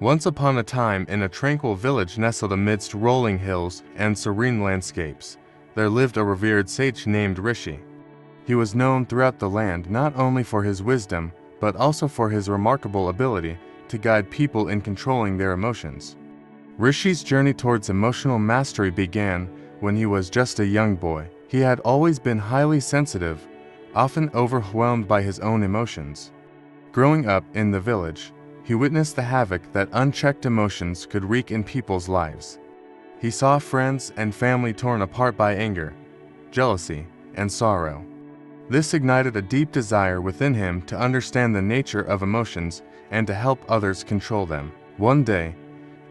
Once upon a time, in a tranquil village nestled amidst rolling hills and serene landscapes, there lived a revered sage named Rishi. He was known throughout the land not only for his wisdom, but also for his remarkable ability to guide people in controlling their emotions. Rishi's journey towards emotional mastery began when he was just a young boy. He had always been highly sensitive, often overwhelmed by his own emotions. Growing up in the village, he witnessed the havoc that unchecked emotions could wreak in people's lives. He saw friends and family torn apart by anger, jealousy, and sorrow. This ignited a deep desire within him to understand the nature of emotions and to help others control them. One day,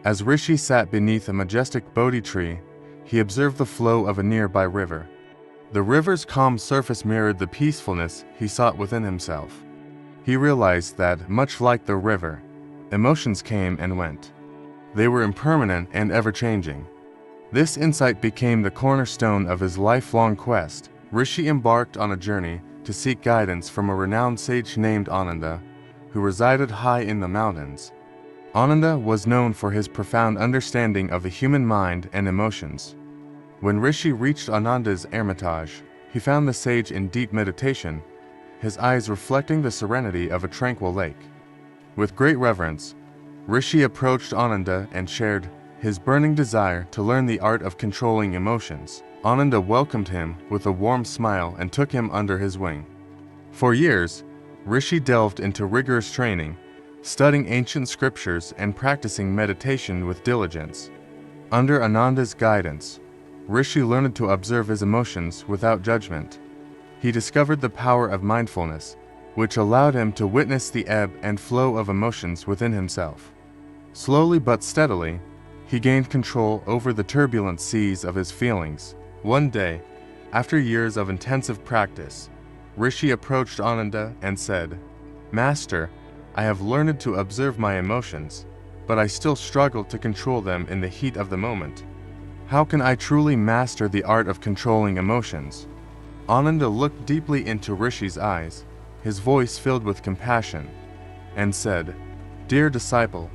as Rishi sat beneath a majestic Bodhi tree, he observed the flow of a nearby river. The river's calm surface mirrored the peacefulness he sought within himself. He realized that, much like the river, emotions came and went. They were impermanent and ever-changing. This insight became the cornerstone of his lifelong quest. Rishi embarked on a journey to seek guidance from a renowned sage named Ananda, who resided high in the mountains. Ananda was known for his profound understanding of the human mind and emotions. When Rishi reached Ananda's hermitage, he found the sage in deep meditation, his eyes reflecting the serenity of a tranquil lake. With great reverence, Rishi approached Ananda and shared his burning desire to learn the art of controlling emotions. Ananda welcomed him with a warm smile and took him under his wing. For years, Rishi delved into rigorous training, studying ancient scriptures and practicing meditation with diligence. Under Ananda's guidance, Rishi learned to observe his emotions without judgment. He discovered the power of mindfulness, which allowed him to witness the ebb and flow of emotions within himself. Slowly but steadily, he gained control over the turbulent seas of his feelings. One day, after years of intensive practice, Rishi approached Ananda and said, "Master, I have learned to observe my emotions, but I still struggle to control them in the heat of the moment. How can I truly master the art of controlling emotions?" Ananda looked deeply into Rishi's eyes, his voice filled with compassion, and said, "Dear disciple,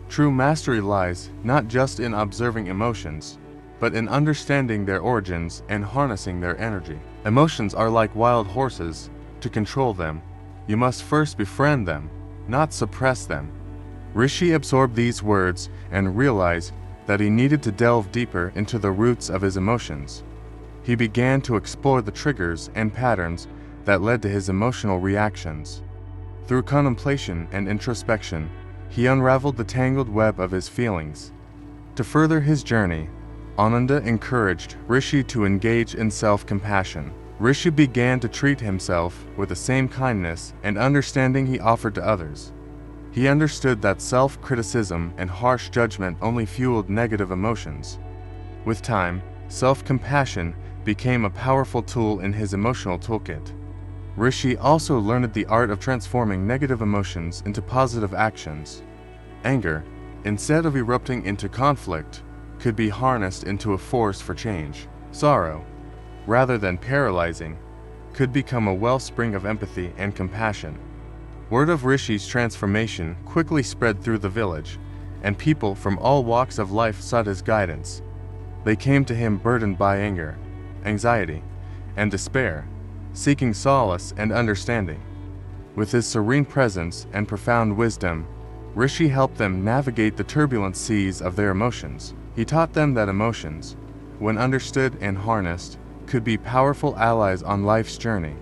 true mastery lies not just in observing emotions, but in understanding their origins and harnessing their energy. Emotions are like wild horses. To control them, you must first befriend them, not suppress them." Rishi absorbed these words and realized that he needed to delve deeper into the roots of his emotions. He began to explore the triggers and patterns that led to his emotional reactions. Through contemplation and introspection, he unraveled the tangled web of his feelings. To further his journey, Ananda encouraged Rishi to engage in self-compassion. Rishi began to treat himself with the same kindness and understanding he offered to others. He understood that self-criticism and harsh judgment only fueled negative emotions. With time, self-compassion became a powerful tool in his emotional toolkit. Rishi also learned the art of transforming negative emotions into positive actions. Anger, instead of erupting into conflict, could be harnessed into a force for change. Sorrow, rather than paralyzing, could become a wellspring of empathy and compassion. Word of Rishi's transformation quickly spread through the village, and people from all walks of life sought his guidance. They came to him burdened by anger, anxiety, and despair, seeking solace and understanding. With his serene presence and profound wisdom, Rishi helped them navigate the turbulent seas of their emotions. He taught them that emotions, when understood and harnessed, could be powerful allies on life's journey.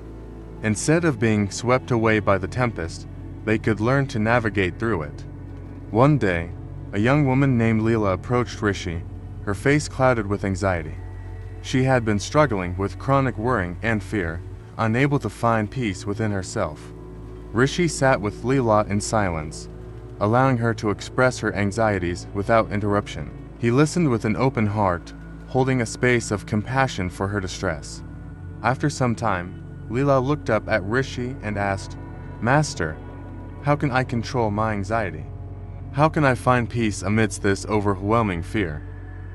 Instead of being swept away by the tempest, they could learn to navigate through it. One day, a young woman named Leela approached Rishi, her face clouded with anxiety. She had been struggling with chronic worrying and fear, unable to find peace within herself. Rishi sat with Leela in silence, allowing her to express her anxieties without interruption. He listened with an open heart, holding a space of compassion for her distress. After some time, Leela looked up at Rishi and asked, "Master, how can I control my anxiety? How can I find peace amidst this overwhelming fear?"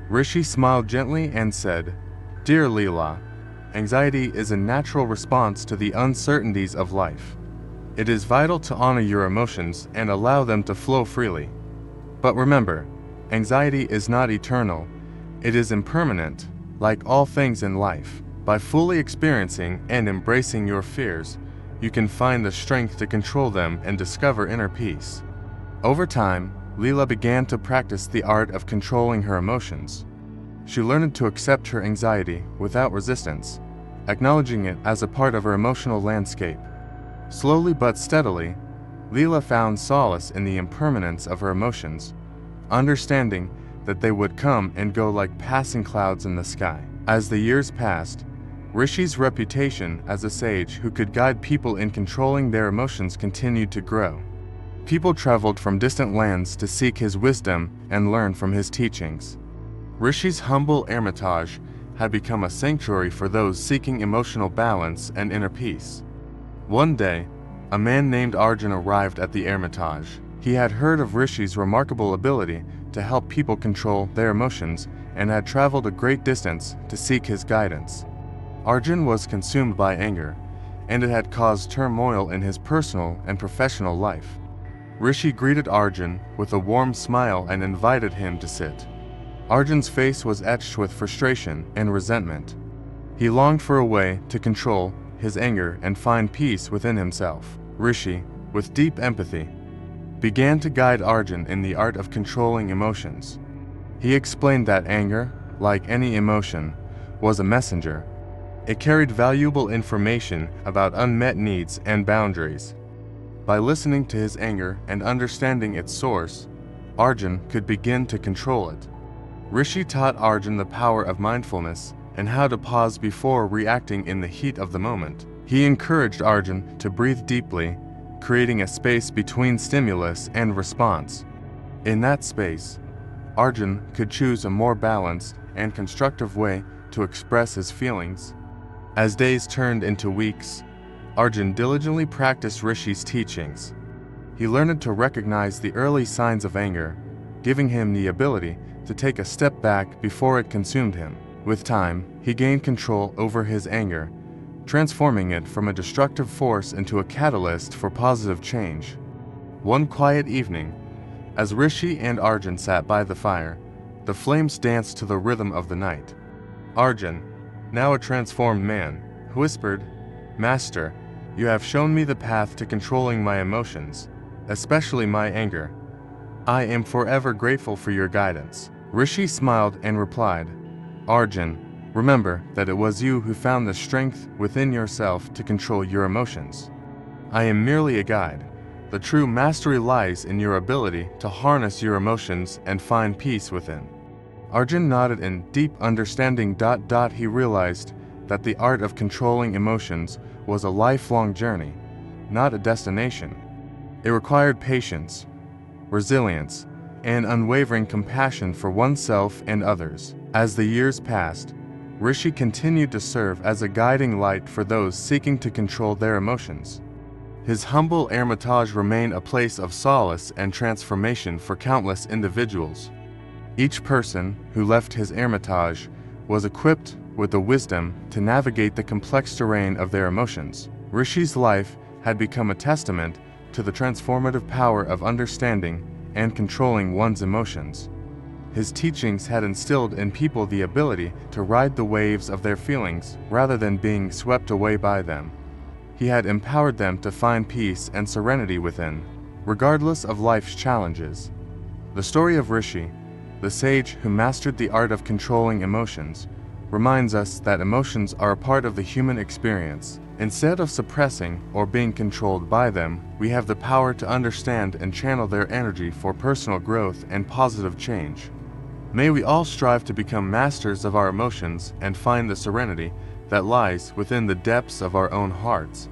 Rishi smiled gently and said, "Dear Leela, anxiety is a natural response to the uncertainties of life. It is vital to honor your emotions and allow them to flow freely. But remember, anxiety is not eternal. It is impermanent, like all things in life. By fully experiencing and embracing your fears, you can find the strength to control them and discover inner peace. Over time, Leela began to practice the art of controlling her emotions. She learned to accept her anxiety without resistance, acknowledging it as a part of her emotional landscape. Slowly but steadily, Leela found solace in the impermanence of her emotions, understanding that they would come and go like passing clouds in the sky. As the years passed, Rishi's reputation as a sage who could guide people in controlling their emotions continued to grow. People traveled from distant lands to seek his wisdom and learn from his teachings. Rishi's humble hermitage had become a sanctuary for those seeking emotional balance and inner peace. One day, a man named Arjun arrived at the hermitage. He had heard of Rishi's remarkable ability to help people control their emotions and had traveled a great distance to seek his guidance. Arjun was consumed by anger, and it had caused turmoil in his personal and professional life. Rishi greeted Arjun with a warm smile and invited him to sit. Arjun's face was etched with frustration and resentment. He longed for a way to control his anger and find peace within himself. Rishi, with deep empathy, began to guide Arjun in the art of controlling emotions. He explained that anger, like any emotion, was a messenger. It carried valuable information about unmet needs and boundaries. By listening to his anger and understanding its source, Arjun could begin to control it. Rishi taught Arjun the power of mindfulness and how to pause before reacting in the heat of the moment. He encouraged Arjun to breathe deeply, creating a space between stimulus and response. In that space, Arjun could choose a more balanced and constructive way to express his feelings. As days turned into weeks, Arjun diligently practiced Rishi's teachings. He learned to recognize the early signs of anger, giving him the ability to take a step back before it consumed him. With time, he gained control over his anger, transforming it from a destructive force into a catalyst for positive change. One quiet evening, as Rishi and Arjun sat by the fire, the flames danced to the rhythm of the night. Arjun, now a transformed man, whispered, "Master, you have shown me the path to controlling my emotions, especially my anger. I am forever grateful for your guidance." Rishi smiled and replied, "Arjun, remember that it was you who found the strength within yourself to control your emotions. I am merely a guide. The true mastery lies in your ability to harness your emotions and find peace within." Arjun nodded in deep understanding. He realized that the art of controlling emotions was a lifelong journey, not a destination. It required patience, resilience, and unwavering compassion for oneself and others. As the years passed, Rishi continued to serve as a guiding light for those seeking to control their emotions. His humble hermitage remained a place of solace and transformation for countless individuals. Each person who left his hermitage was equipped with the wisdom to navigate the complex terrain of their emotions. Rishi's life had become a testament to the transformative power of understanding and controlling one's emotions. His teachings had instilled in people the ability to ride the waves of their feelings rather than being swept away by them. He had empowered them to find peace and serenity within, regardless of life's challenges. The story of Rishi, the sage who mastered the art of controlling emotions, reminds us that emotions are a part of the human experience. Instead of suppressing or being controlled by them, we have the power to understand and channel their energy for personal growth and positive change. May we all strive to become masters of our emotions and find the serenity that lies within the depths of our own hearts.